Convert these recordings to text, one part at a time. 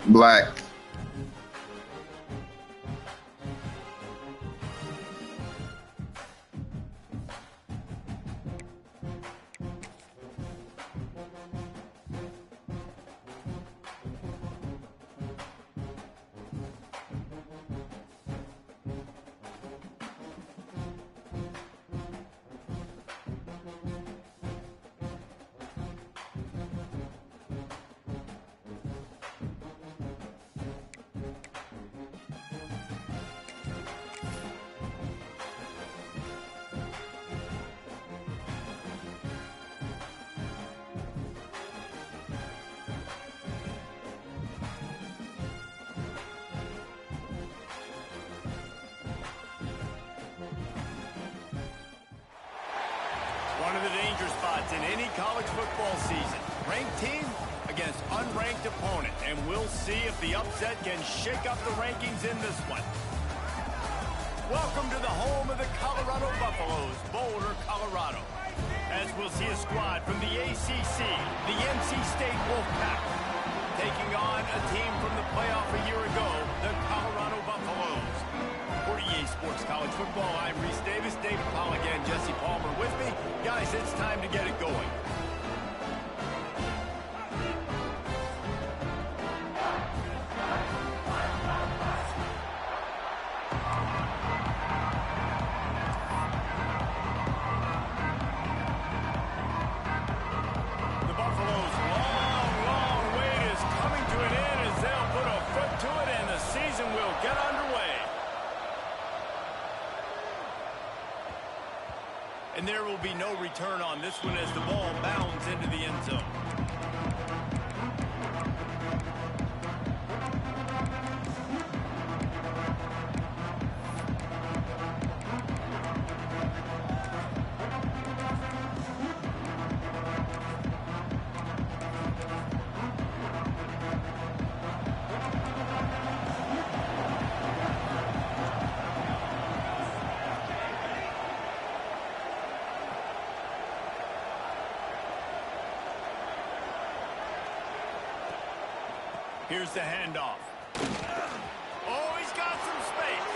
Black. One of the danger spots in any college football season. Ranked team against unranked opponent. And we'll see if the upset can shake up the rankings in this one. Welcome to the home of the Colorado Buffaloes, Boulder, Colorado. As we'll see a squad from the ACC, the NC State Wolfpack, taking on a team from the playoff a year ago, the Colorado Buffaloes. For EA Sports College Football, I'm Reese Davis, David Paul again, Jesse Palmer with me. Guys, it's time to get it going. The Buffaloes' long wait is coming to an end as they'll put a foot to it and the season will get underway. And there will be no return on this one as the ball bounds into the end zone. Here's the handoff. Oh, he's got some space.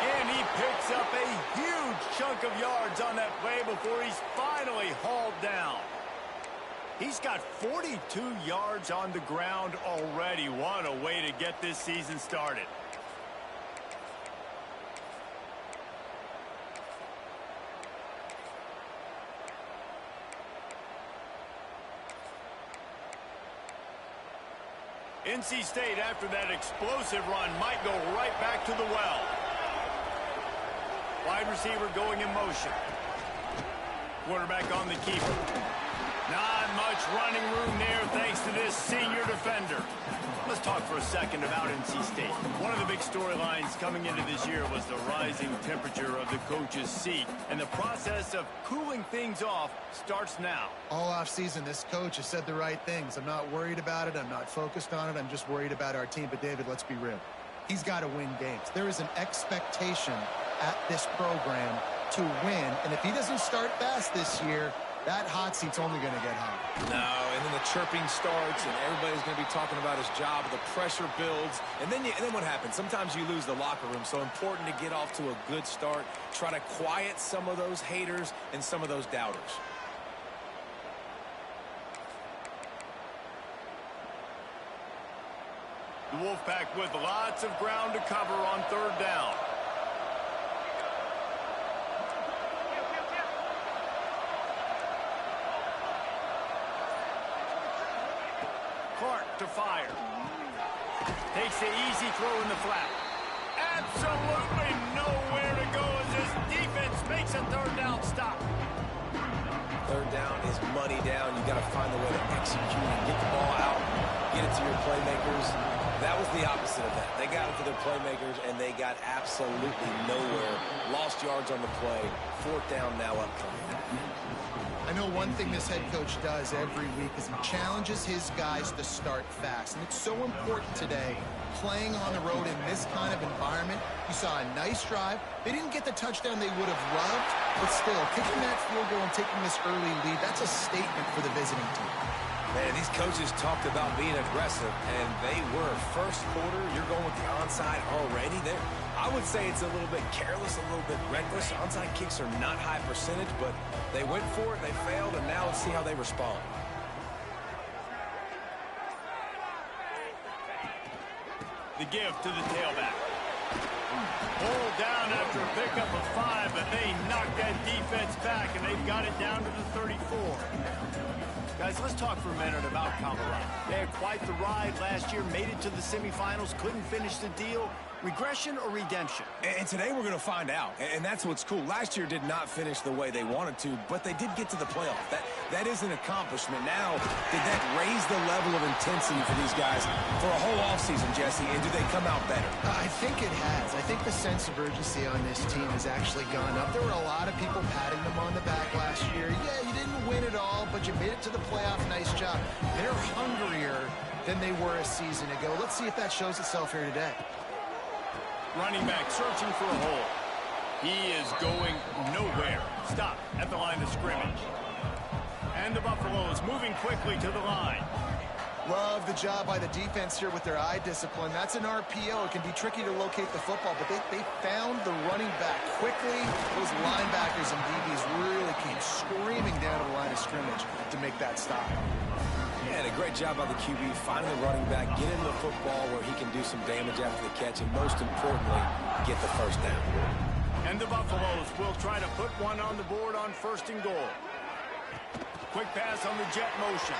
And he picks up a huge chunk of yards on that play before he's finally hauled down. He's got 42 yards on the ground already. What a way to get this season started. NC State, after that explosive run, might go right back to the well. Wide receiver going in motion. Quarterback on the keeper. Not much running room there thanks to this senior defender. Let's talk for a second about NC State. One of the big storylines coming into this year was the rising temperature of the coach's seat. And the process of cooling things off starts now. All offseason, this coach has said the right things. I'm not worried about it. I'm not focused on it. I'm just worried about our team. But, David, let's be real. He's got to win games. There is an expectation at this program to win. And if he doesn't start fast this year, that hot seat's only going to get hot. No, and then the chirping starts, and everybody's going to be talking about his job. The pressure builds, and then what happens? Sometimes you lose the locker room, so important to get off to a good start. Try to quiet some of those haters and some of those doubters. The Wolfpack with lots of ground to cover on third down. Clark to fire. Takes the easy throw in the flat. Absolutely nowhere to go as this defense makes a third down stop. Third down is money down. You got to find a way to execute and get the ball out, get it to your playmakers. That was the opposite of that. They got it to their playmakers, and they got absolutely nowhere. Lost yards on the play. Fourth down now upcoming. I know one thing this head coach does every week is he challenges his guys to start fast. And it's so important today, playing on the road in this kind of environment. You saw a nice drive. They didn't get the touchdown they would have loved, but still, kicking that field goal and taking this early lead, that's a statement for the visiting team. Man, these coaches talked about being aggressive, and they were. First quarter, you're going with the onside already. I would say it's a little bit careless, a little bit reckless. Onside kicks are not high percentage, but they went for it, they failed, and now let's see how they respond. The give to the tailback. Pulled down after a pickup of 5, but they knocked that defense back, and they've got it down to the 34. Guys, let's talk for a minute about Colorado. They had quite the ride last year, made it to the semifinals, couldn't finish the deal. Regression or redemption? And today we're going to find out, and that's what's cool. Last year did not finish the way they wanted to, but they did get to the playoff. That is an accomplishment. Now, did that raise the level of intensity for these guys for a whole offseason, Jesse, and do they come out better? I think it has. I think the sense of urgency on this team has actually gone up. There were a lot of people patting them on the back last year. Yeah, you didn't win it all, but you made it to the playoff. Nice job. They're hungrier than they were a season ago. Let's see if that shows itself here today. Running back searching for a hole. He is going nowhere. Stop at the line of scrimmage. And the Buffaloes moving quickly to the line. Love the job by the defense here with their eye discipline. That's an RPO. It can be tricky to locate the football, but they found the running back quickly. Those linebackers and DBs really came screaming down to the line of scrimmage to make that stop. Yeah, and a great job by the QB finding the running back, get him the football where he can do some damage after the catch, and most importantly, get the first down. And the Buffaloes will try to put one on the board on 1st and goal. Quick pass on the jet motion.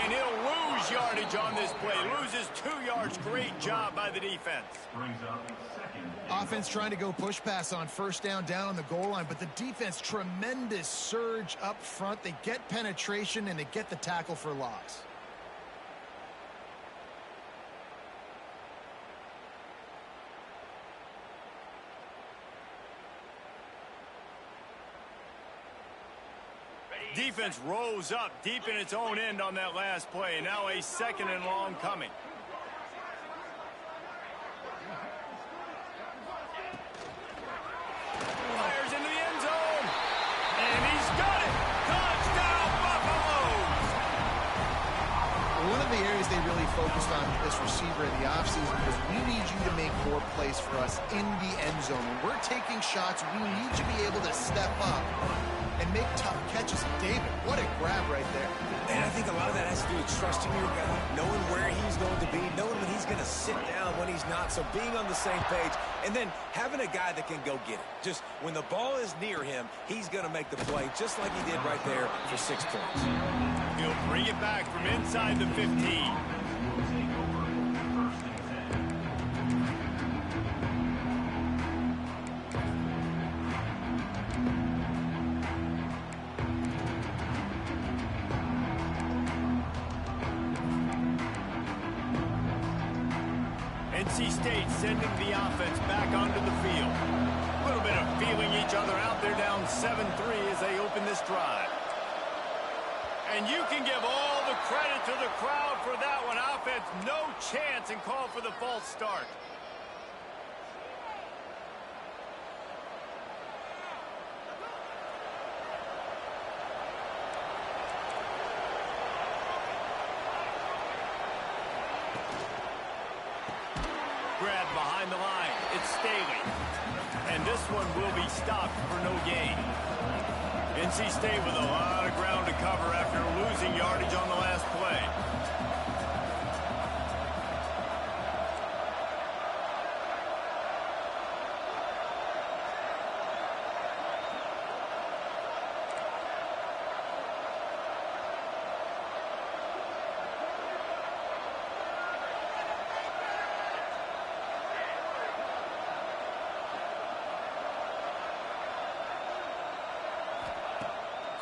And he'll lose yardage on this play. Loses 2 yards. Great job by the defense. Offense trying to go push pass on 1st down on the goal line, but the defense, tremendous surge up front. They get penetration, and they get the tackle for loss. Defense rose up deep in its own end on that last play. Now a 2nd and long coming. Fires into the end zone. And he's got it. Touchdown, Buffaloes. One of the areas they really focused on with this receiver in the offseason was we need you to make more plays for us in the end zone. When we're taking shots, we need you to be able to step up and make tough catches. David, what a grab right there. And I think a lot of that has to do with trusting your guy, knowing where he's going to be, knowing when he's going to sit down, when he's not, so being on the same page, and then having a guy that can go get it. Just when the ball is near him, he's going to make the play, just like he did right there for 6 points. He'll bring it back from inside the 15. NC State sending the offense back onto the field. A little bit of feeling each other out there, down 7-3 as they open this drive. And you can give all the credit to the crowd for that one. Offense, no chance, and call for the false start. Staley. And this one will be stopped for no gain. NC State with a lot of ground to cover after losing yardage on the last play.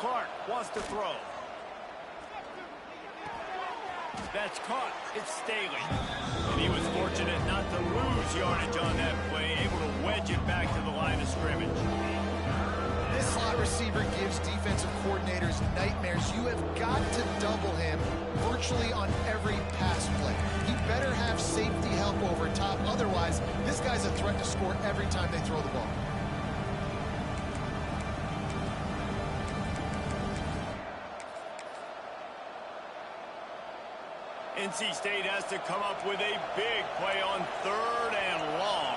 Clark wants to throw. That's caught. It's Staley. And he was fortunate not to lose yardage on that play, able to wedge it back to the line of scrimmage. This slot receiver gives defensive coordinators nightmares. You have got to double him virtually on every pass play. He better have safety help over top. Otherwise, this guy's a threat to score every time they throw the ball. NC State has to come up with a big play on 3rd and long.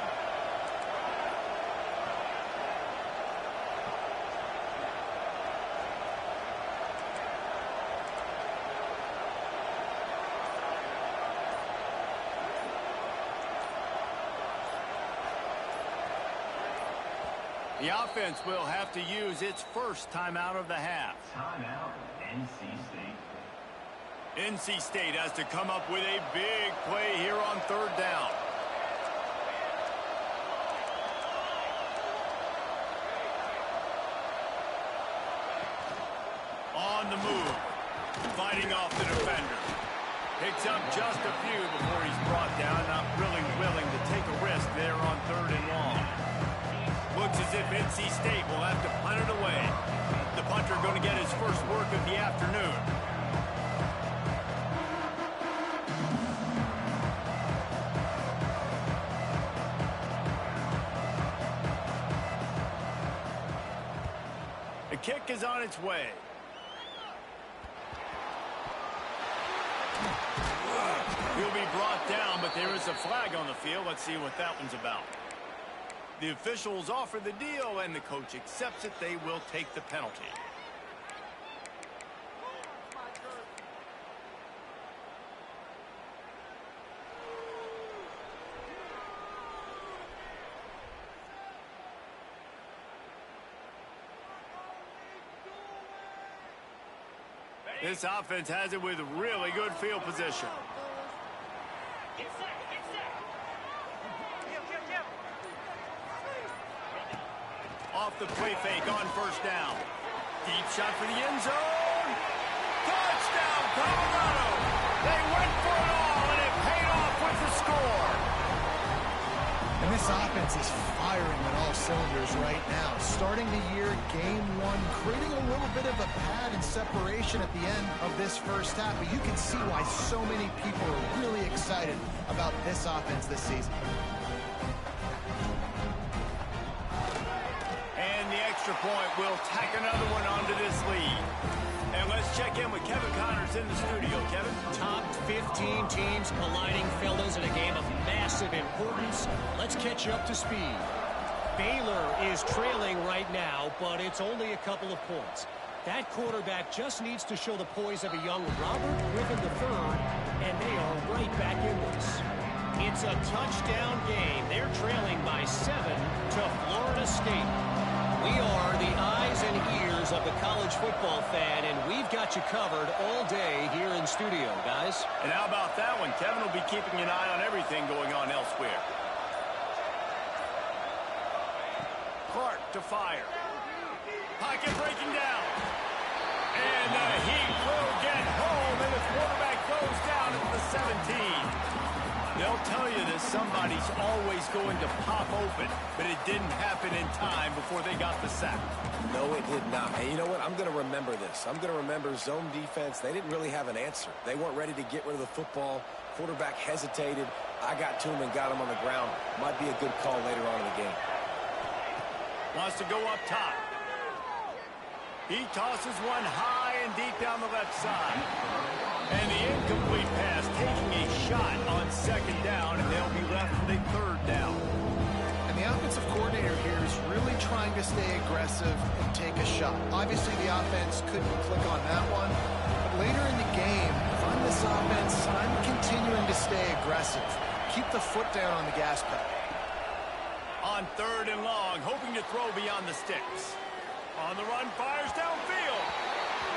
The offense will have to use its first timeout of the half. Timeout, NC State. NC State has to come up with a big play here on 3rd down. On the move. Fighting off the defender. Picks up just a few before he's brought down. Not really willing to take a risk there on 3rd and long. Looks as if NC State will have to punt it away. The punter going to get his first work of the afternoon. The kick is on its way. He'll be brought down, but there is a flag on the field. Let's see what that one's about. The officials offer the deal, and the coach accepts it. They will take the penalty. This offense has it with really good field position. Off the play fake on 1st down. Deep shot for the end zone. Touchdown, Colorado. They went for it all, and it paid off with the score. And this offense is firing on all cylinders right now. Starting the year, game 1, creating a little bit of a pad and separation at the end of this first half. But you can see why so many people are really excited about this offense this season. And the extra point will tack another one onto this lead. And let's check in with Kevin Connors in the studio. Kevin? Top 15 teams colliding, fellas, in a game of massive importance. Let's catch you up to speed. Baylor is trailing right now, but it's only a couple of points. That quarterback just needs to show the poise of a young Robert Griffin III, and they are right back in this. It's a touchdown game. They're trailing by 7 to Florida State. We are the eyes and ears of the college football fan, and we've got you covered all day here in studio, guys. And how about that one? Kevin will be keeping an eye on everything going on elsewhere. Clark to fire. Pocket breaking down. And the Heat will get home, and the quarterback goes down at the 17. They'll tell you that somebody's always going to pop open, but it didn't happen in time before they got the sack. No, it did not. And you know what? I'm going to remember this. I'm going to remember zone defense. They didn't really have an answer. They weren't ready to get rid of the football. Quarterback hesitated. I got to him and got him on the ground. Might be a good call later on in the game. Wants to go up top. He tosses one high and deep down the left side. And the incomplete pass taking a shot on 2nd down, and they'll be left with a 3rd down. And And the offensive coordinator here is really trying to stay aggressive and take a shot. Obviously, the offense couldn't click on that one. But later in the game, if I'm this offense, I'm continuing to stay aggressive. Keep the foot down on the gas pedal. On 3rd and long, hoping to throw beyond the sticks. On the run, fires downfield.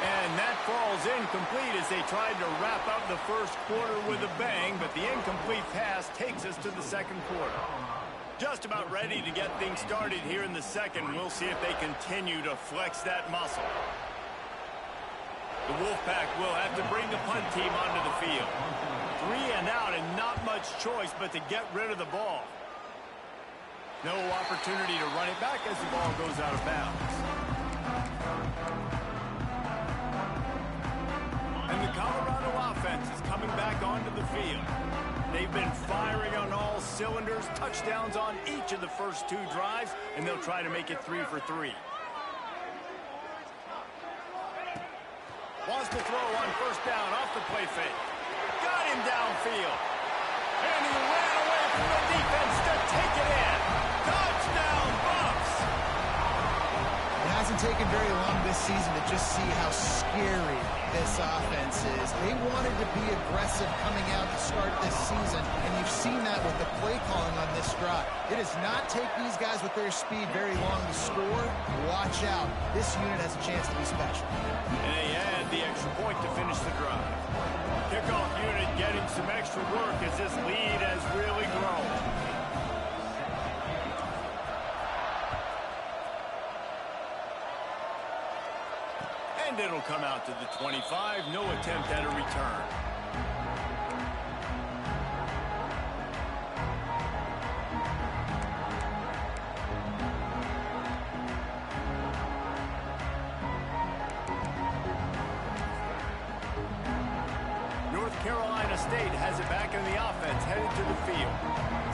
And that falls incomplete as they tried to wrap up the first quarter with a bang, but the incomplete pass takes us to the second quarter. Just about ready to get things started here in the second. We'll see if they continue to flex that muscle. The Wolfpack will have to bring the punt team onto the field. 3 and out and not much choice but to get rid of the ball. No opportunity to run it back as the ball goes out of bounds. And the Colorado offense is coming back onto the field. They've been firing on all cylinders, touchdowns on each of the first 2 drives, and they'll try to make it 3 for 3. Wants to throw on first down off the play fake. Got him downfield. And he ran away from the defense to take it in. Touchdown, Buffs! It hasn't taken very long this season to just see how scary this offense is. They wanted to be aggressive coming out to start this season, and you've seen that with the play calling on this drive. It does not take these guys with their speed very long to score. Watch out. This unit has a chance to be special. And they add the extra point to finish the drive. Kickoff unit getting some extra work as this lead has really grown. And it'll come out to the 25. No attempt at a return. North Carolina State has it back in the offense, headed to the field.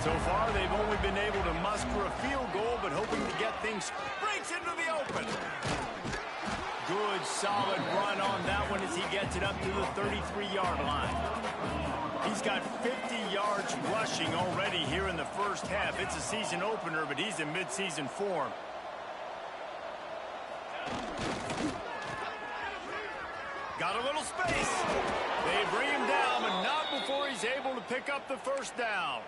So far, they've only been able to muster a field goal, but hoping to get things breaks into the open. Good, solid run on that one as he gets it up to the 33-yard line. He's got 50 yards rushing already here in the first half. It's a season opener, but he's in midseason form. Got a little space. They bring him down, but not before he's able to pick up the first down.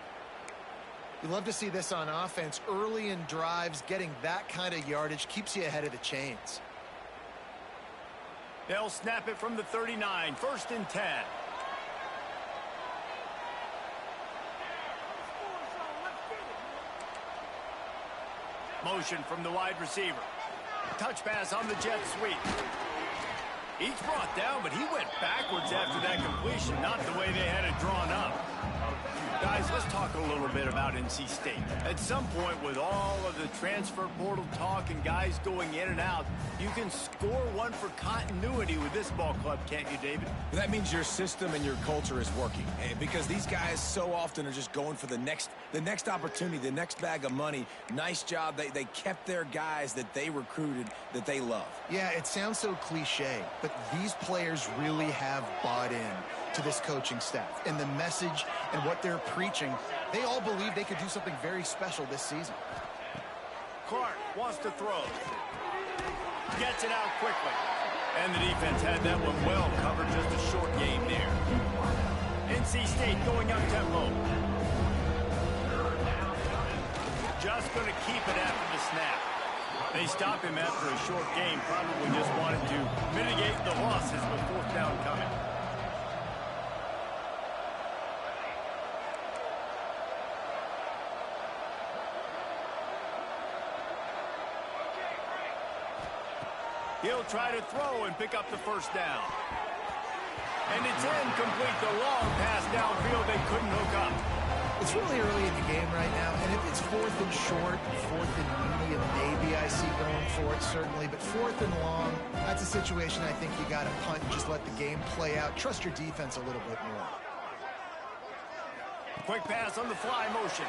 You love to see this on offense. Early in drives, getting that kind of yardage keeps you ahead of the chains. They'll snap it from the 39, 1st and 10. Motion from the wide receiver. Touch pass on the jet sweep. Each brought down, but he went backwards after that completion, not the way they had it drawn up. Guys, let's talk a little bit about NC State. At some point, with all of the transfer portal talk and guys going in and out, you can score one for continuity with this ball club, can't you, David? That means your system and your culture is working, because these guys so often are just going for the next opportunity, the next bag of money. Nice job. They kept their guys that they recruited, that they love. Yeah, it sounds so cliche, but these players really have bought in to this coaching staff and the message and what they're preaching. They all believe they could do something very special this season. Clark wants to throw. Gets it out quickly. And the defense had that one well covered. Just a short game there. NC State going up tempo. Just going to keep it after the snap. They stop him after a short game. Probably just wanted to mitigate the losses with 4th down coming. He'll try to throw and pick up the first down. And it's incomplete. The long pass downfield they couldn't hook up. It's really early in the game right now, and if it's 4th and short, 4th and medium, maybe I see going for it, certainly. But 4th and long, that's a situation I think you got to punt and just let the game play out. Trust your defense a little bit more. Quick pass on the fly motion.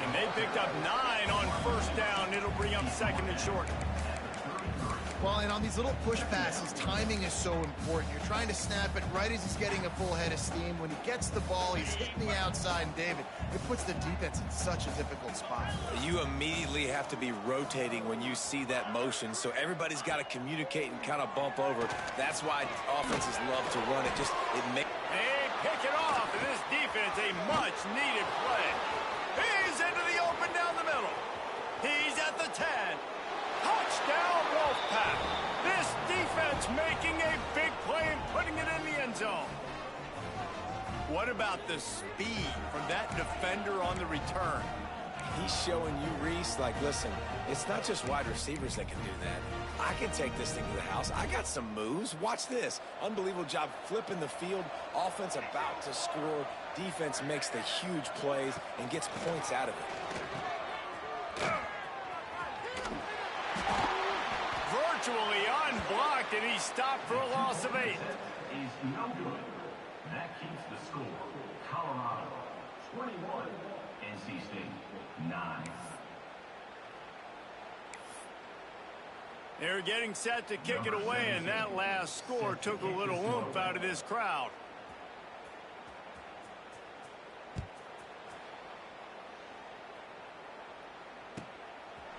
And they picked up 9 on first down. It'll bring up 2nd and short. Well, and on these little push passes, timing is so important. You're trying to snap it right as he's getting a full head of steam. When he gets the ball, he's hitting the outside, and David, it puts the defense in such a difficult spot. You immediately have to be rotating when you see that motion, so everybody's got to communicate and kind of bump over. That's why offenses love to run it. They pick it off, and this defense, a much-needed play. He's into the open down the middle. He's at the 10. Touchdown, Wolfpack. This defense making a big play and putting it in the end zone. What about the speed from that defender on the return? He's showing you, Reese, like, listen, it's not just wide receivers that can do that. I can take this thing to the house. I got some moves. Watch this. Unbelievable job flipping the field. Offense about to score. Defense makes the huge plays and gets points out of it. Virtually unblocked, and he stopped for a loss of 8. Is no good. That keeps the score. Colorado 21, NC State 9. They're getting set to kick it away, and that last score took a little oomph out of this crowd.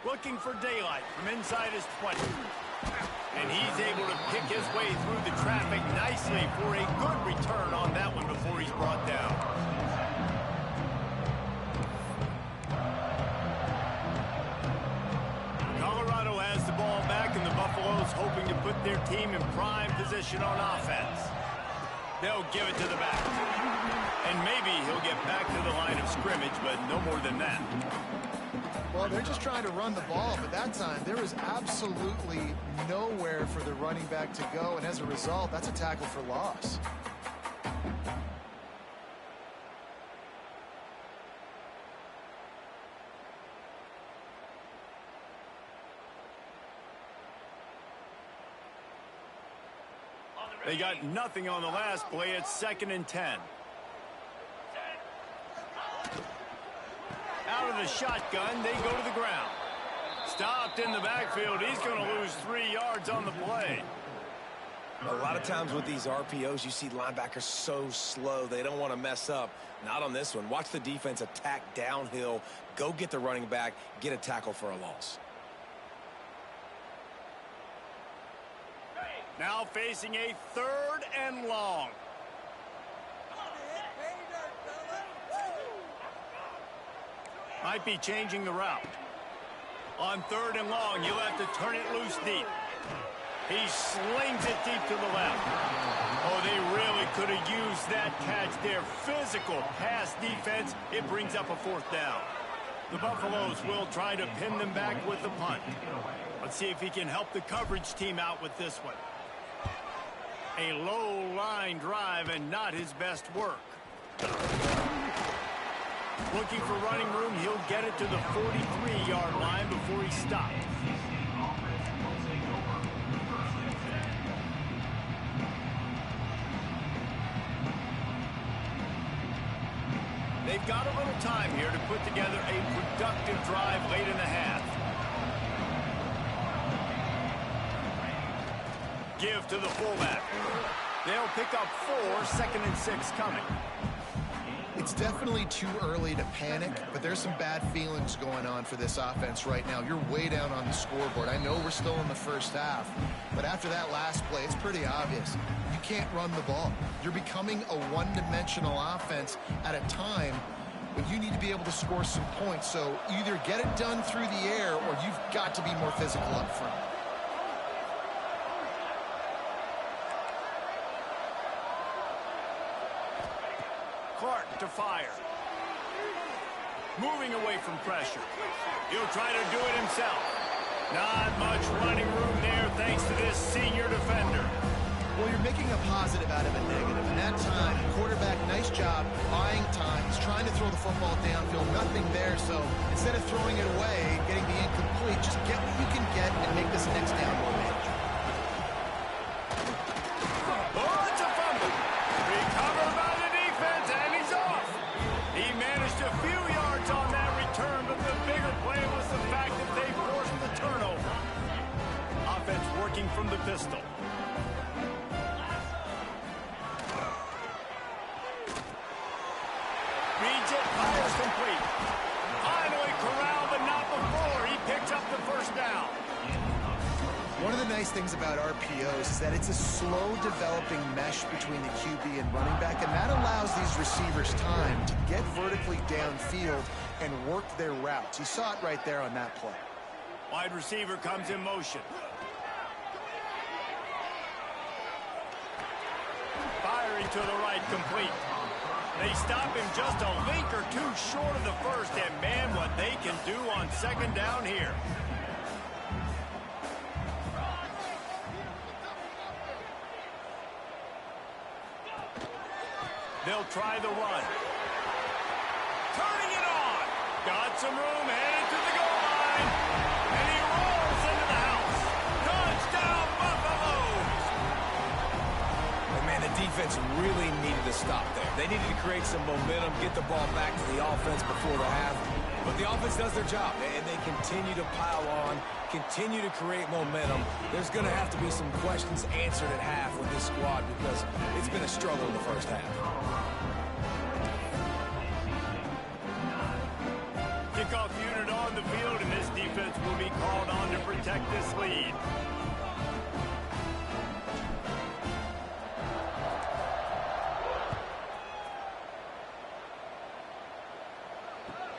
Looking for daylight from inside his 20. And he's able to pick his way through the traffic nicely for a good return on that one before he's brought down. Colorado has the ball back, and the Buffaloes hoping to put their team in prime position on offense. They'll give it to the back. And maybe he'll get back to the line of scrimmage, but no more than that. Well, they're just trying to run the ball, but that time there was absolutely nowhere for the running back to go, and as a result, that's a tackle for loss. They got nothing on the last play. It's 2nd and 10. Out of the shotgun, they go to the ground. Stopped in the backfield. He's going to lose 3 yards on the play. A lot of times with these RPOs, you see linebackers so slow. They don't want to mess up. Not on this one. Watch the defense attack downhill. Go get the running back. Get a tackle for a loss. Now facing a 3rd and long. Might be changing the route. On 3rd and long, you'll have to turn it loose deep. He slings it deep to the left. Oh, they really could have used that catch there. Physical pass defense. It brings up a 4th down. The Buffaloes will try to pin them back with the punt. Let's see if he can help the coverage team out with this one. A low line drive and not his best work. Looking for running room, he'll get it to the 43-yard line before he stops. They've got a little time here to put together a productive drive late in the half. Give to the fullback. They'll pick up 4, 2nd and 6 coming. It's definitely too early to panic, but there's some bad feelings going on for this offense right now. You're way down on the scoreboard. I know we're still in the first half, but after that last play, it's pretty obvious. You can't run the ball. You're becoming a one-dimensional offense at a time when you need to be able to score some points. So either get it done through the air or you've got to be more physical up front. Clark to fire. Moving away from pressure. He'll try to do it himself. Not much running room there thanks to this senior defender. Well, you're making a positive out of a negative. And that time, quarterback, nice job buying time. He's trying to throw the football downfield. Nothing there. So instead of throwing it away, getting the incomplete, just get what you can get and make this next down more manageable. Oh, it's a fumble. Recovered by the defense, and he's off. He managed a few yards on that return, but the bigger play was the fact that they forced the turnover. Offense working complete. Finally corralled, but not before he picks up the first down. One of the nice things about RPOs is that it's a slow developing mesh between the QB and running back, and that allows these receivers time to get vertically downfield and work their routes. You saw it right there on that play. Wide receiver comes in motion. Firing to the right, complete. They stop him just a link or two short of the first, and man, what they can do on second down here. They'll try the run. Turning it on. Got some room, headed to the goal line. And he rolls into the house. Touchdown, Buffaloes! And man, the defense really needed to stop there. They needed to create some momentum, get the ball back to the offense before the half. But the offense does their job, and they continue to pile on, continue to create momentum. There's going to have to be some questions answered at half with this squad because it's been a struggle in the first half. Kickoff unit on the field, and this defense will be called on to protect this lead.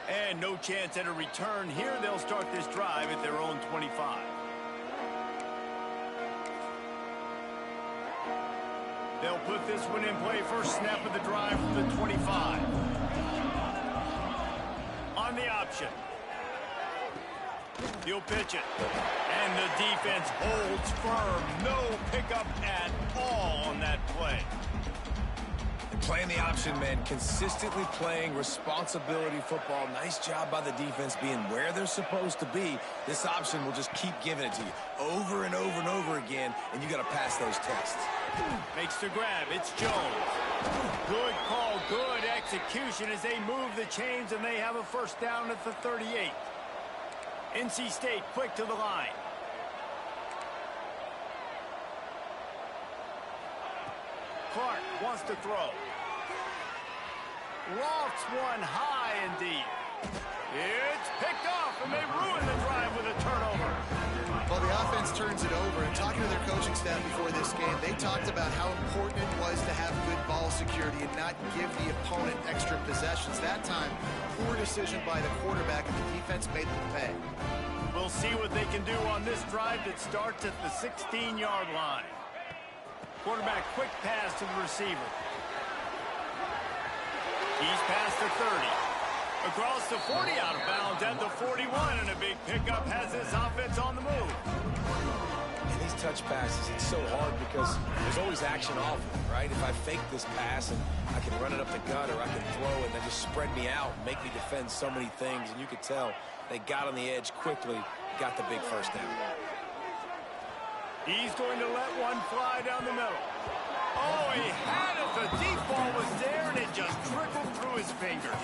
And no chance at a return here. They'll start this drive at their own 25. They'll put this one in play. First snap of the drive from the 25. On the option. He'll pitch it. And the defense holds firm. No pickup at all on that play. Playing the option, man, consistently playing responsibility football. Nice job by the defense being where they're supposed to be. This option will just keep giving it to you over and over and over again, and you got to pass those tests. Makes the grab. It's Jones. Good call, good execution as they move the chains, and they have a first down at the 38. NC State quick to the line. Clark wants to throw. Lofts one high indeed. It's picked off, and they ruin the drive with a turnover. Well, the offense turns it over, and talking to their coaching staff before this game, they talked about how important it was to have good ball security and not give the opponent extra possessions. That time, poor decision by the quarterback, and the defense made them pay. We'll see what they can do on this drive that starts at the 16-yard line. Quarterback quick pass to the receiver. He's past the 30. Across the 40, out of bounds at the 41, and a big pickup has this offense on the move. And these touch passes, it's so hard because there's always action off of it, right? If I fake this pass and I can run it up the gut or I can throw it and they just spread me out and make me defend so many things, and you could tell they got on the edge quickly, got the big first down. He's going to let one fly down the middle. Oh, he had it. The deep ball was there, and it just trickled through his fingers.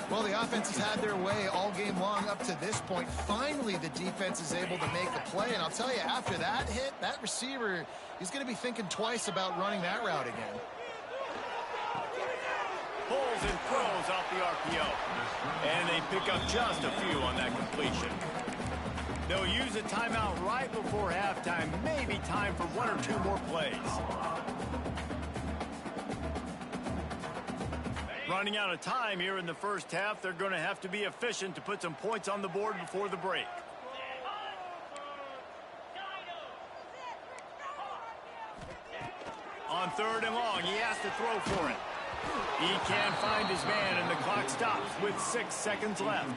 Well, the offense has had their way all game long up to this point. Finally, the defense is able to make a play, and I'll tell you, after that hit, that receiver, he's going to be thinking twice about running that route again. Pulls and throws off the RPO. And they pick up just a few on that completion. They'll use a timeout right before halftime. Maybe time for one or two more plays. Running out of time here in the first half. They're going to have to be efficient to put some points on the board before the break. On third and long, he has to throw for it. He can't find his man, and the clock stops with 6 seconds left.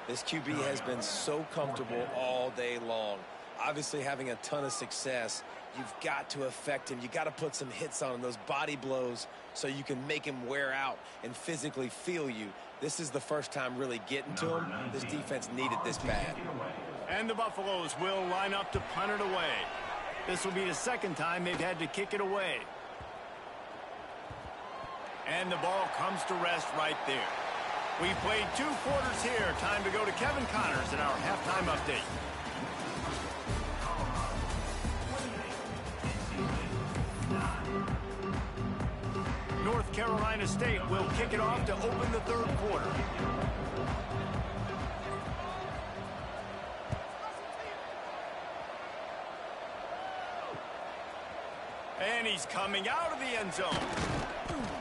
This QB has been so comfortable all day long. Obviously having a ton of success. You've got to affect him. You got to put some hits on him, those body blows, so you can make him wear out and physically feel you. This is the first time really getting to him. This defense needed this bad. And the Buffaloes will line up to punt it away. This will be the second time they've had to kick it away. And the ball comes to rest right there. We played 2 quarters here. Time to go to Kevin Connors in our halftime update. North Carolina State will kick it off to open the third quarter. And he's coming out of the end zone.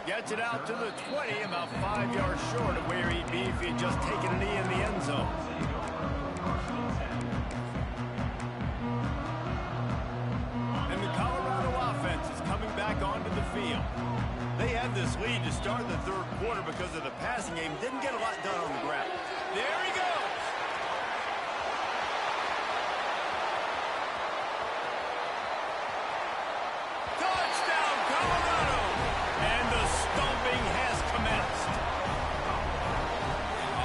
Gets it out to the 20, about 5 yards short of where he'd be if he had just taken a knee in the end zone. And the Colorado offense is coming back onto the field. They had this lead to start the third quarter because of the passing game. Didn't get a lot done on the ground. There he goes. Touchdown, Colorado. And the stomping has commenced.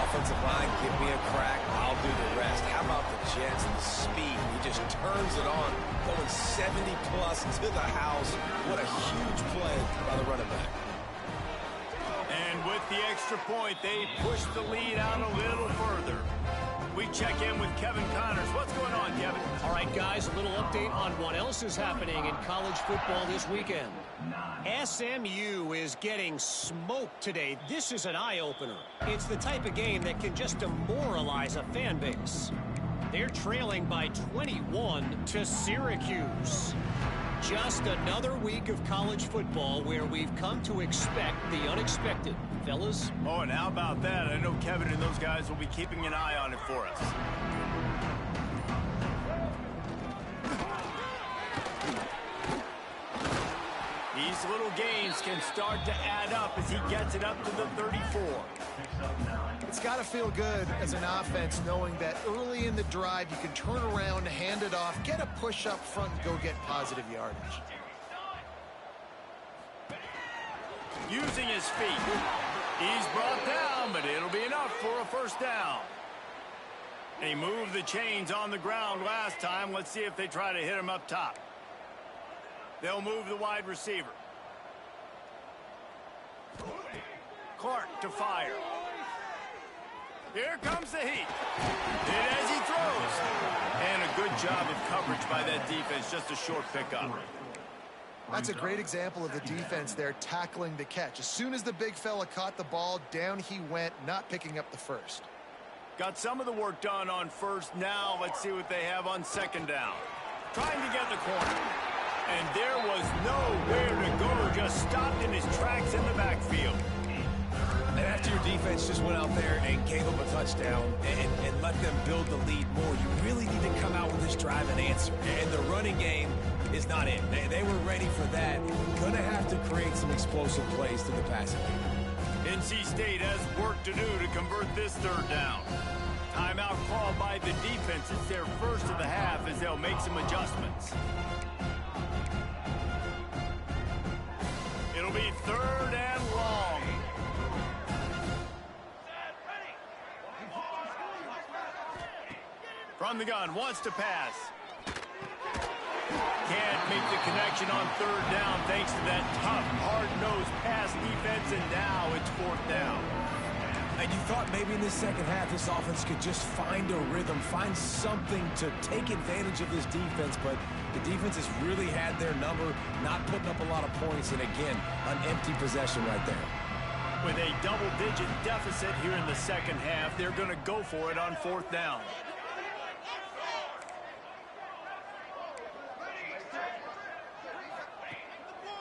Offensive line, give me a crack, I'll do the rest. How about the Jets and the speed? He just turns it on, going 70-plus to the house. What a huge play by the running back. And with the extra point, they push the lead out a little further. We check in with Kevin Connors. What's going on, Kevin? All right, guys, a little update on what else is happening in college football this weekend. SMU is getting smoked today. This is an eye-opener. It's the type of game that can just demoralize a fan base. They're trailing by 21 to Syracuse. Just another week of college football where we've come to expect the unexpected. Fellas? Oh, and how about that? I know Kevin and those guys will be keeping an eye on it for us. These little gains can start to add up as he gets it up to the 34. It's got to feel good as an offense knowing that early in the drive you can turn around, hand it off, get a push up front, and go get positive yardage. Using his feet. He's brought down, but it'll be enough for a first down. And he moved the chains on the ground last time. Let's see if they try to hit him up top. They'll move the wide receiver. Clark to fire. Here comes the heat. And as he throws. And a good job of coverage by that defense. Just a short pickup. That's a great example of the defense there tackling the catch. As soon as the big fella caught the ball, down he went, not picking up the first. Got some of the work done on first. Now let's see what they have on second down. Trying to get the corner. And there was nowhere to go. Just stopped in his tracks in the backfield. And after your defense just went out there and gave them a touchdown and let them build the lead more, you really need to come out with this drive and answer. And the running game is not it. They were ready for that. Going to have to create some explosive plays through the passing game. NC State has work to do to convert this third down. Timeout called by the defense. It's their first of the half as they'll make some adjustments. It'll be third and long. From the gun, wants to pass. Can't make the connection on third down thanks to that tough, hard-nosed pass defense, and now it's fourth down. And you thought maybe in the second half this offense could just find a rhythm, find something to take advantage of this defense, but the defense has really had their number, not putting up a lot of points, and again, an empty possession right there. With a double-digit deficit here in the second half, they're going to go for it on fourth down.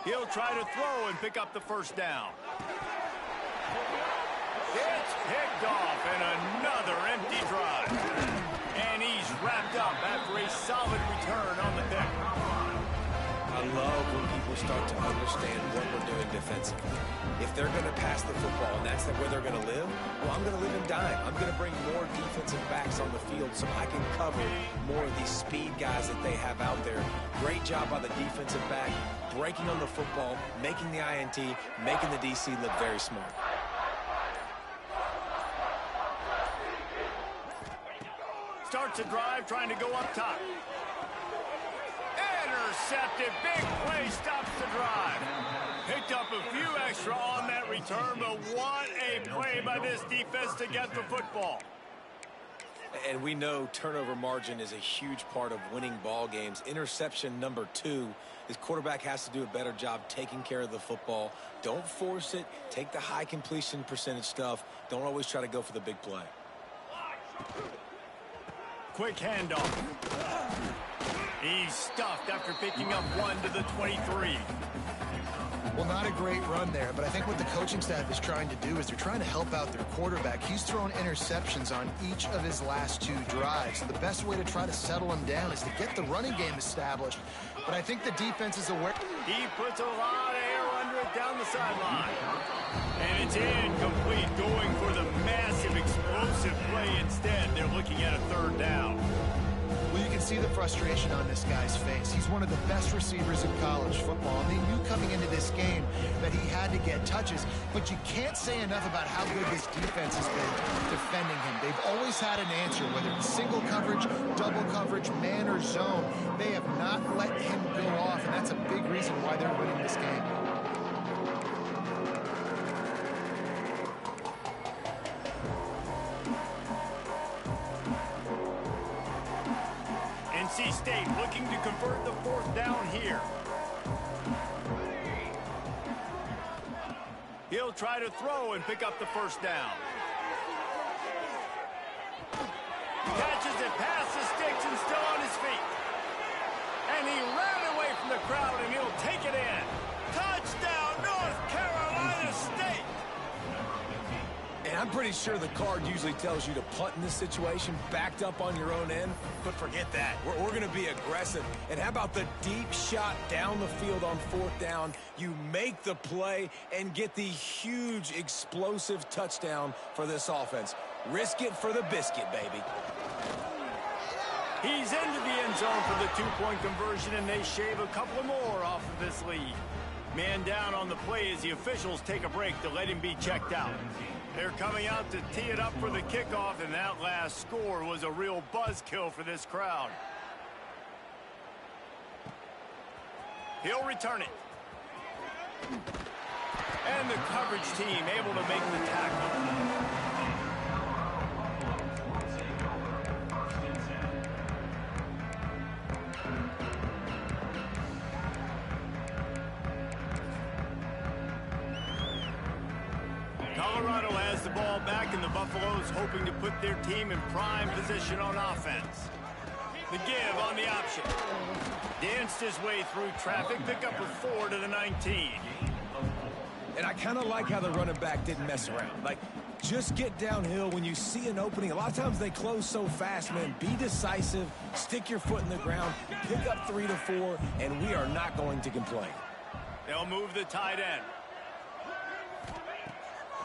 He'll try to throw and pick up the first down. It's picked off and another empty drive. And he's wrapped up after a solid return on the pick. I love when people start to understand what we're doing defensively. If they're going to pass the football and that's where they're going to live, well, I'm going to live and dime. I'm going to bring more defensive backs on the field so I can cover more of these speed guys that they have out there. Great job by the defensive back, breaking on the football, making the INT, making the DC look very smart. Starts a drive trying to go up top. Intercepted. Big play stops the drive. Picked up a few extra on that return, but what a play by this defense to get the football. And we know turnover margin is a huge part of winning ball games. Interception number 2. His quarterback has to do a better job taking care of the football. Don't force it. Take the high completion percentage stuff. Don't always try to go for the big play. Quick handoff. He's stuffed after picking up 1 to the 23. Well, not a great run there, but I think what the coaching staff is trying to do is they're trying to help out their quarterback. He's thrown interceptions on each of his last 2 drives. So the best way to try to settle him down is to get the running game established. But I think the defense is aware. He puts a lot of air under it down the sideline. And it's incomplete, going for the massive explosive play instead. They're looking at a 3rd down. Well, you can see the frustration on this guy's face. He's one of the best receivers in college football, and they knew coming into this game that he had to get touches, but you can't say enough about how good this defense has been defending him. They've always had an answer, whether it's single coverage, double coverage, man or zone. They have not let him go off, and that's a big reason why they're winning this game. NC State looking to convert the 4th down here. He'll try to throw and pick up the 1st down. Catches it past the sticks and still on his feet. And he ran away from the crowd and he'll take it in. Touchdown, North Carolina State! And I'm pretty sure the card usually tells you to punt in this situation, backed up on your own end, but forget that. We're going to be aggressive. And how about the deep shot down the field on 4th down? You make the play and get the huge explosive touchdown for this offense. Risk it for the biscuit, baby. He's into the end zone for the 2-point conversion, and they shave a couple more off of this lead. Man down on the play as the officials take a break to let him be checked out. They're coming out to tee it up for the kickoff, and that last score was a real buzzkill for this crowd. He'll return it. And the coverage team able to make the tackle. Colorado has the ball back, and the Buffaloes hoping to put their team in prime position on offense. The give on the option. Danced his way through traffic, pick up with 4 to the 19. And I kind of like how the running back didn't mess around. Like, just get downhill when you see an opening. A lot of times they close so fast, man. Be decisive, stick your foot in the ground, pick up 3 to 4, and we are not going to complain. They'll move the tight end.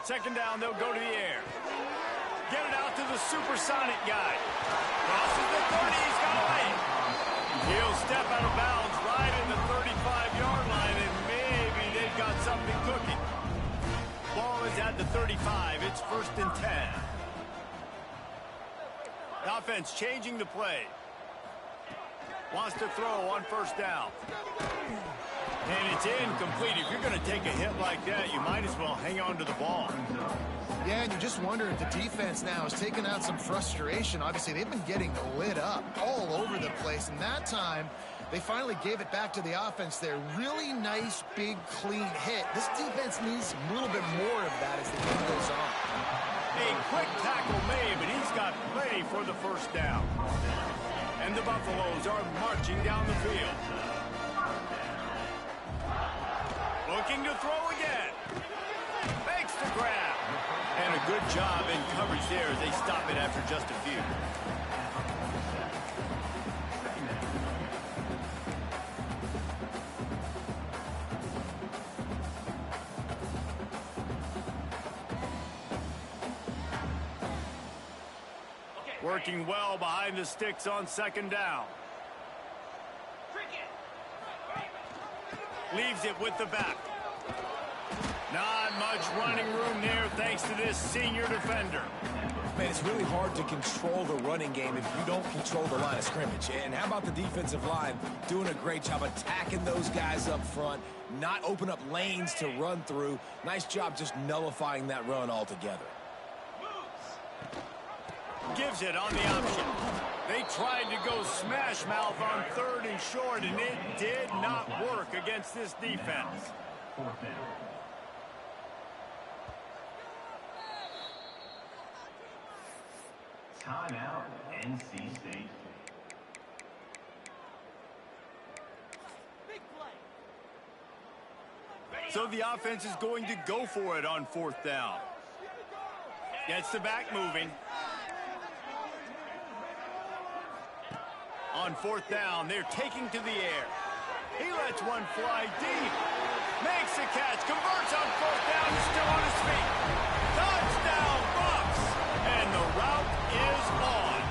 2nd down, they'll go to the air. Get it out to the supersonic guy. Crosses the 30, he's got away. He'll step out of bounds right in the 35-yard line, and maybe they've got something cooking. Ball is at the 35. It's 1st and 10. The offense changing the play. Wants to throw on 1st down. And it's incomplete. If you're going to take a hit like that, you might as well hang on to the ball. Yeah, and you just wonder if the defense now has taken out some frustration. Obviously, they've been getting lit up all over the place. And that time, they finally gave it back to the offense there. Really nice, big, clean hit. This defense needs a little bit more of that as the game goes on. A quick tackle made, but he's got plenty for the 1st down. And the Buffaloes are marching down the field. Looking to throw again. Makes the grab. And a good job in coverage there as they stop it after just a few. Working well behind the sticks on 2nd down. Leaves it with the back. Not much running room there thanks to this senior defender. Man, it's really hard to control the running game if you don't control the line of scrimmage. And how about the defensive line doing a great job attacking those guys up front, not open up lanes to run through. Nice job just nullifying that run altogether. gives it on the option. They tried to go smash mouth on 3rd and short, and it did not work against this defense. 4th down. Timeout, NC State. So the offense is going to go for it on 4th down. Gets the back moving. On 4th down, they're taking to the air. He lets one fly deep. Makes the catch. Converts on 4th down. He's still on his feet. Touchdown, Bucks. And the route is on.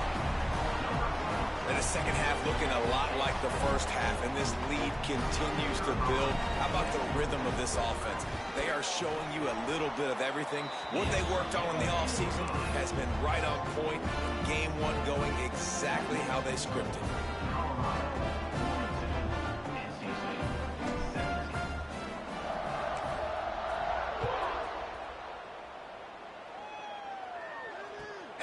And the second half looking a lot like the first half, and this lead continues to build. How about the rhythm of this offense? They are showing you a little bit of everything. What they worked on in the offseason has been right on point. Game 1 going exactly how they scripted.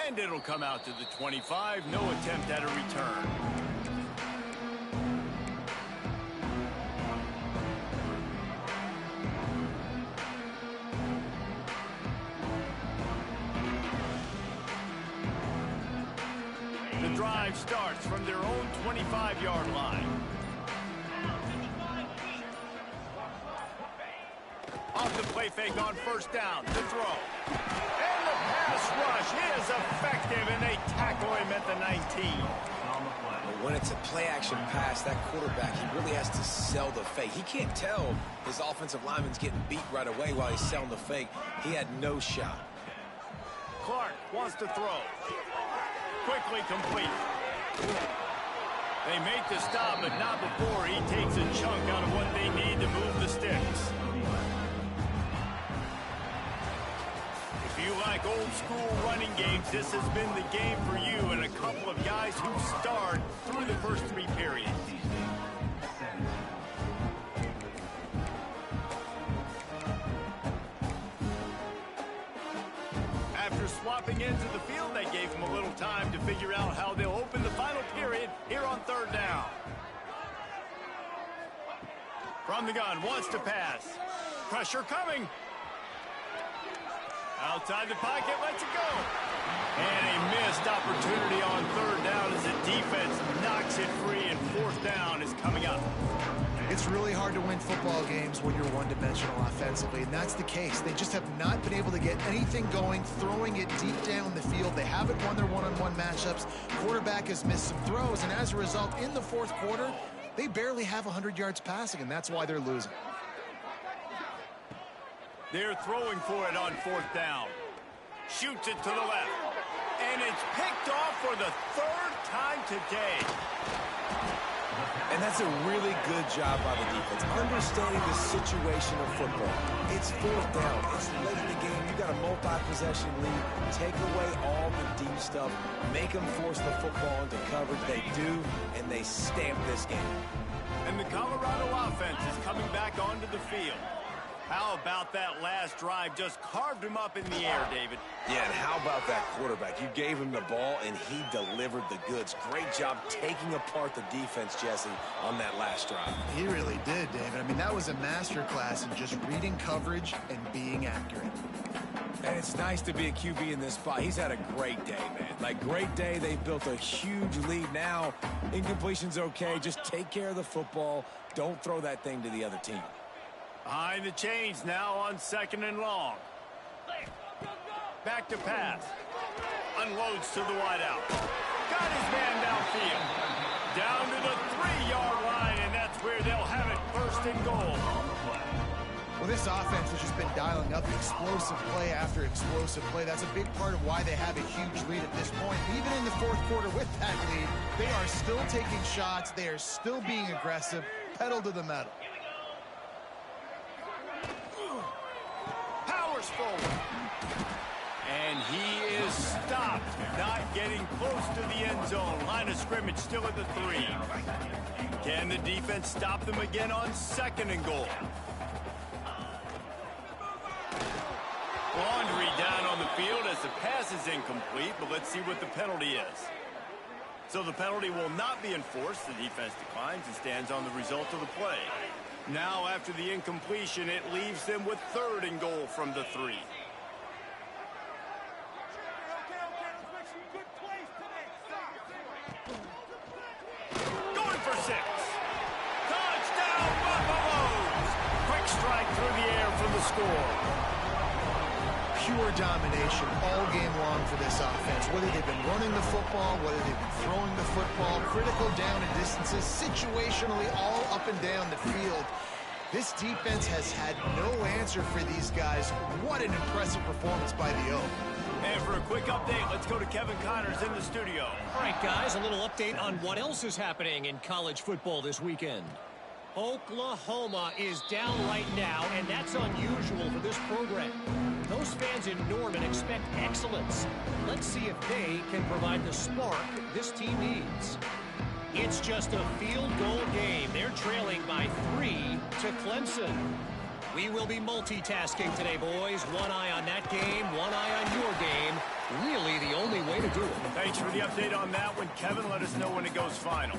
And it'll come out to the 25. No attempt at a return. The drive starts from their own 25-yard line. Off the play fake on 1st down. The throw. And the pass rush is effective, and they tackle him at the 19. But when it's a play-action pass, that quarterback, he really has to sell the fake. He can't tell his offensive lineman's getting beat right away while he's selling the fake. He had no shot. Clark wants to throw. Quickly complete. They make the stop, but not before he takes a chunk out of what they need to move the sticks. If you like old school running games, this has been the game for you, and a couple of guys who starred through the first 3 periods. After swapping into the field, that gave them a little time to figure out how they'll open the final period here on 3rd down. From the gun, wants to pass. Pressure coming. Outside the pocket, lets it go. And a missed opportunity on 3rd down as the defense knocks it free, and 4th down is coming up. It's really hard to win football games when you're one-dimensional offensively, and that's the case. They just have not been able to get anything going, throwing it deep down the field. They haven't won their one-on-one matchups. Quarterback has missed some throws, and as a result, in the 4th quarter, they barely have 100 yards passing, and that's why they're losing. They're throwing for it on 4th down. Shoots it to the left. And it's picked off for the 3rd time today. And that's a really good job by the defense, understanding the situation of football. It's 4th down. It's late in the game. You got a multi-possession lead. Take away all the deep stuff. Make them force the football into coverage. They do, and they stamp this game. And the Colorado offense is coming back onto the field. How about that last drive? Just carved him up in the air, David. Yeah, and how about that quarterback? You gave him the ball, and he delivered the goods. Great job taking apart the defense, Jesse, on that last drive. He really did, David. I mean, that was a masterclass in just reading coverage and being accurate. And it's nice to be a QB in this spot. He's had a great day, man. Like, great day. They built a huge lead. Now, incompletion's okay. Just take care of the football. Don't throw that thing to the other team. Behind the chains now on 2nd and long. Back to pass. Unloads to the wideout. Got his man downfield. Down to the 3-yard line, and that's where they'll have it 1st and goal. Well, this offense has just been dialing up explosive play after explosive play. That's a big part of why they have a huge lead at this point. Even in the 4th quarter with that lead, they are still taking shots. They are still being aggressive. Pedal to the metal. Forward. And he is stopped, not getting close to the end zone. Line of scrimmage still at the 3. Can the defense stop them again on 2nd and goal? Laundry down on the field as the pass is incomplete, but let's see what the penalty is. So the penalty will not be enforced. The defense declines and stands on the result of the play. Now, after the incompletion, it leaves them with 3rd and goal from the 3. Going for 6. Touchdown, Buffaloes! Quick strike through the air for the score. Pure domination all game long for this offense. Whether they've been running the football, whether they've been throwing the football, critical down and distances, situationally all up and down the field. This defense has had no answer for these guys. What an impressive performance by the Oak. And for a quick update, let's go to Kevin Connors in the studio. All right, guys, a little update on what else is happening in college football this weekend. Oklahoma is down right now, and that's unusual for this program. Those fans in Norman expect excellence. Let's see if they can provide the spark this team needs. It's just a field goal game. They're trailing by 3 to Clemson. We will be multitasking today, boys. One eye on that game, one eye on your game. Really the only way to do it. Thanks for the update on that one, Kevin. Let us know when it goes final.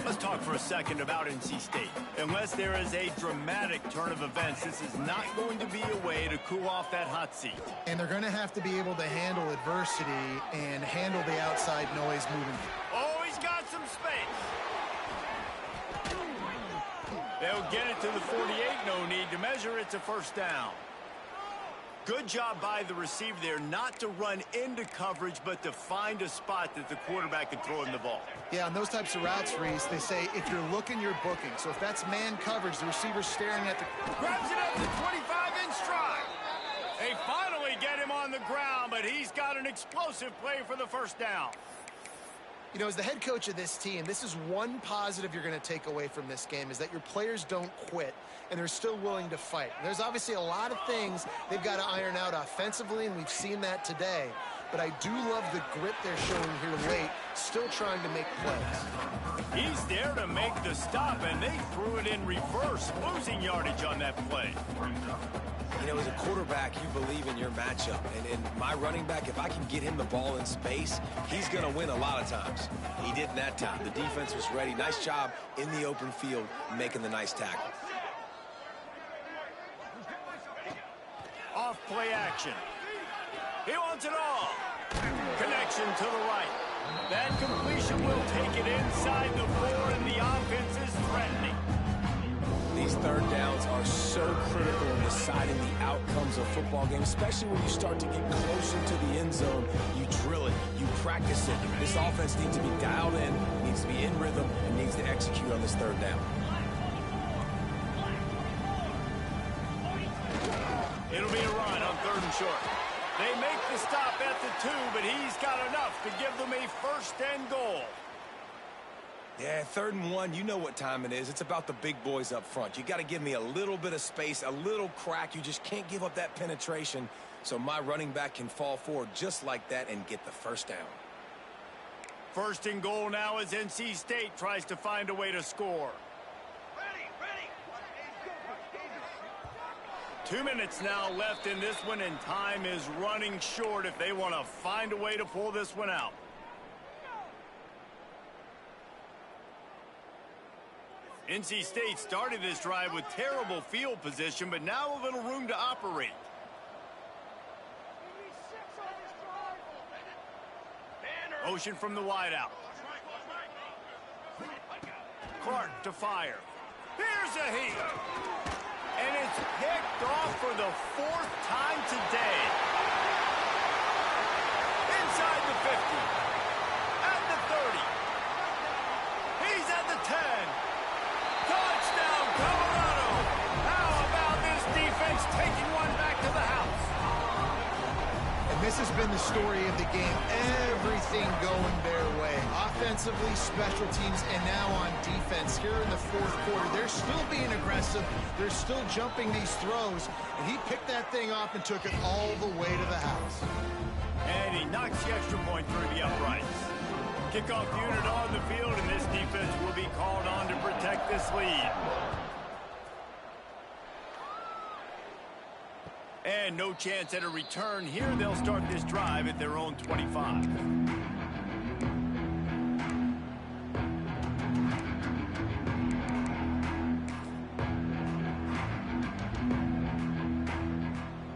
Let's talk for a second about NC State. Unless there is a dramatic turn of events, this is not going to be a way to cool off that hot seat. And they're going to have to be able to handle adversity and handle the outside noise moving. Oh, he's got some space. They'll get it to the 48. No need to measure. It's a 1st down. Good job by the receiver there not to run into coverage, but to find a spot that the quarterback can throw him the ball. Yeah, on those types of routes, Reese, they say if you're looking, you're booking. So if that's man coverage, the receiver's staring at the... Grabs it up to 25 in stride. They finally get him on the ground, but he's got an explosive play for the 1st down. You know, as the head coach of this team, this is one positive you're going to take away from this game, is that your players don't quit, and they're still willing to fight. There's obviously a lot of things they've got to iron out offensively, and we've seen that today. But I do love the grit they're showing here late, still trying to make plays. He's there to make the stop, and they threw it in reverse, losing yardage on that play. You know, as a quarterback, you believe in your matchup. And my running back, if I can get him the ball in space, he's going to win a lot of times. He didn't that time. The defense was ready. Nice job in the open field making the nice tackle. Off play action. He wants it all. Connection to the right. That completion will take it inside the 4, and the offense is threatening. These 3rd downs are so critical in deciding the outcomes of football games, especially when you start to get closer to the end zone. You drill it, you practice it. This offense needs to be dialed in, needs to be in rhythm, and needs to execute on this 3rd down. It'll be a run on 3rd and short. They make the stop at the 2, but he's got enough to give them a 1st and goal. Yeah, 3rd and 1, you know what time it is. It's about the big boys up front. You got to give me a little bit of space, a little crack. You just can't give up that penetration, so my running back can fall forward just like that and get the 1st down. 1st and goal now as NC State tries to find a way to score. 2 minutes now left in this one, and time is running short if they want to find a way to pull this one out. NC State started this drive with terrible field position, but now a little room to operate. Motion from the wideout. Clark to fire. Here's a heat. And it's picked off for the 4th time today. Inside the 50. At the 30. He's at the 10. Touchdown, Colorado! How about this defense taking one back to the house? And this has been the story of the game. Everything going their way. Offensively, special teams, and now on defense. Here in the 4th quarter, they're still being aggressive. They're still jumping these throws. And he picked that thing off and took it all the way to the house. And he knocks the extra point through the uprights. Kickoff unit on the field, and this defense will be called on to protect this lead. And no chance at a return here. They'll start this drive at their own 25.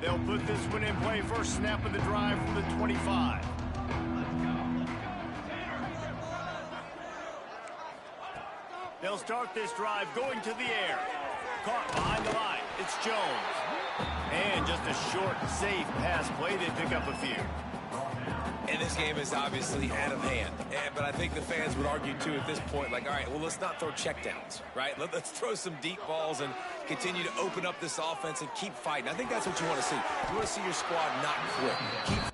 They'll put this one in play. First snap of the drive from the 25. They'll start this drive going to the air. Caught behind the line. It's Jones. And just a short, safe pass play. They pick up a few. And this game is obviously out of hand. But I think the fans would argue, too, at this point, like, all right, well, let's not throw checkdowns, right? Let's throw some deep balls and continue to open up this offense and keep fighting. I think that's what you want to see. You want to see your squad not quit. Keep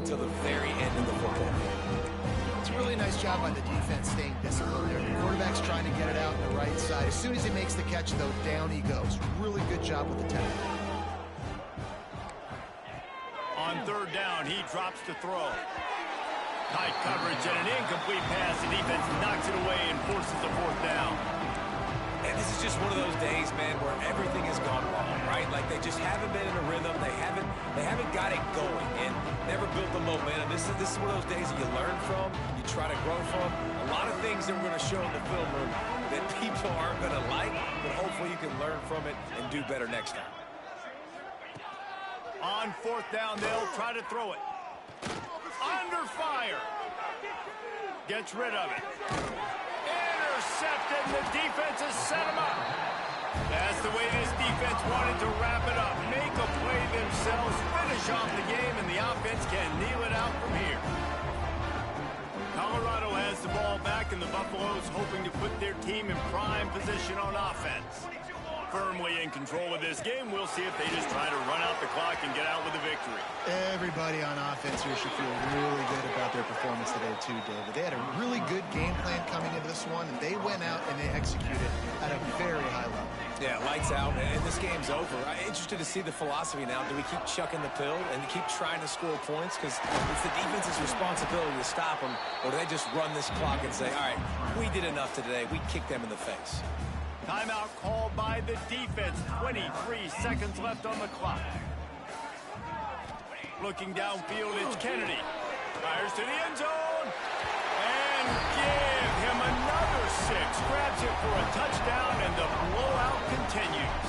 until the very end of the football game. It's a really nice job by the defense staying disciplined there. The quarterback's trying to get it out on the right side. As soon as he makes the catch, though, down he goes. Really good job with the tackle. On third down, he drops to throw. Tight coverage and an incomplete pass. The defense knocks it away and forces a fourth down. And this is just one of those days, man, where everything has gone wrong, right? Like they just haven't been in a rhythm. They haven't got it going and never built the momentum. This is one of those days that you learn from, you try to grow from. A lot of things that we're going to show in the film room that people aren't going to like, but hopefully you can learn from it and do better next time. On fourth down, they'll try to throw it. Under fire. Gets rid of it. Intercepted, and the defense has set him up. That's the way this defense wanted to wrap it up. Make a play themselves, finish off the game, and the offense can kneel it out from here. Colorado has the ball back, and the Buffaloes hoping to put their team in prime position on offense. Firmly in control of this game. We'll see if they just try to run out the clock and get out with a victory. Everybody on offense here should feel really good about their performance today, too, David. They had a really good game plan coming into this one, and they went out and they executed at a very high level. Yeah, lights out, and this game's over. I'm interested to see the philosophy now. Do we keep chucking the pill and keep trying to score points? Because it's the defense's responsibility to stop them, or do they just run this clock and say, all right, we did enough today. We kicked them in the face. Timeout called by the defense. 23 seconds left on the clock. Looking downfield, it's Kennedy. Fires to the end zone. And give him another 6. Grabs it for a touchdown, and the blowout continues.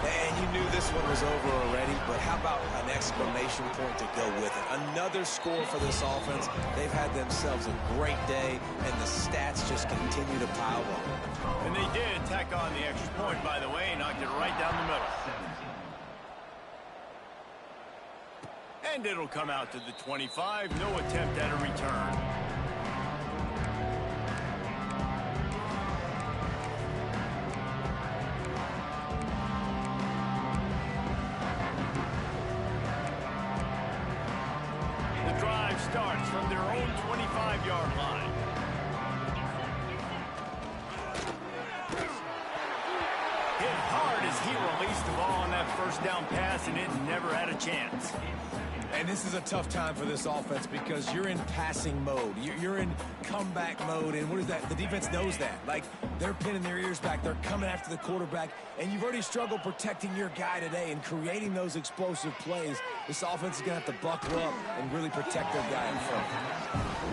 And you knew this one was over already, but how about an exclamation point to go with it? Another score for this offense. They've had themselves a great day, and the stats just continue to pile on. And they did tack on the extra point, by the way, knocked it right down the middle. And it'll come out to the 25. No attempt at a return. The drive starts from their own 25-yard line. Hit hard as he released the ball on that first down pass, and it never had a chance. And this is a tough time for this offense because you're in passing mode. You're in comeback mode, and what is that? The defense knows that. Like, they're pinning their ears back. They're coming after the quarterback, and you've already struggled protecting your guy today and creating those explosive plays. This offense is going to have to buckle up and really protect their guy in front.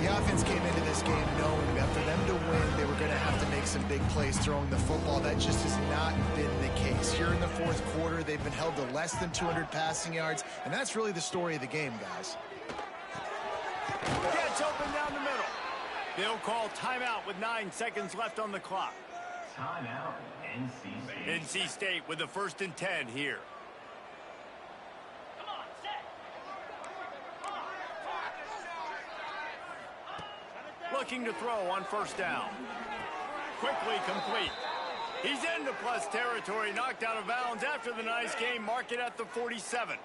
The offense came into this game knowing that for them to win, they were going to have to make some big plays throwing the football. That just has not been the case. Here in the fourth quarter, they've been held to less than 200 passing yards, and that's really the story of the game, guys. Gets open down the middle. They'll call timeout with 9 seconds left on the clock. Timeout, NC State. NC State with the 1st and 10 here. Looking to throw on 1st down. Quickly complete. He's into plus territory, knocked out of bounds after the nice game. Mark it at the 47.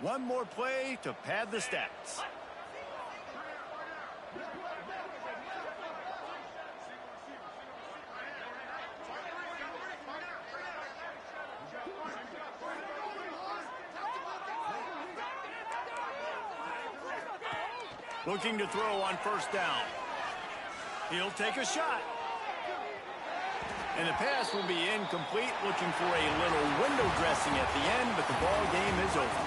One more play to pad the stats. Looking to throw on 1st down. He'll take a shot. And the pass will be incomplete, looking for a little window dressing at the end, but the ball game is over.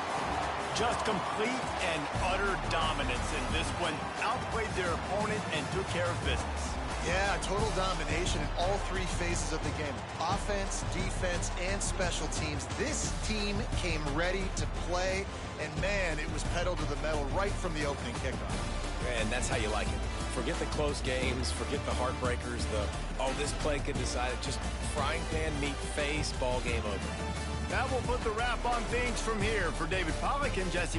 Just complete and utter dominance in this one. Outplayed their opponent and took care of business. Yeah, total domination in all 3 phases of the game. Offense, defense, and special teams. This team came ready to play, and man, it was pedal to the metal right from the opening kickoff. And that's how you like it. Forget the close games, forget the heartbreakers, this play could decide it. Just frying pan, meat face, ball game over. That will put the wrap on things from here. For David Pollack and Jesse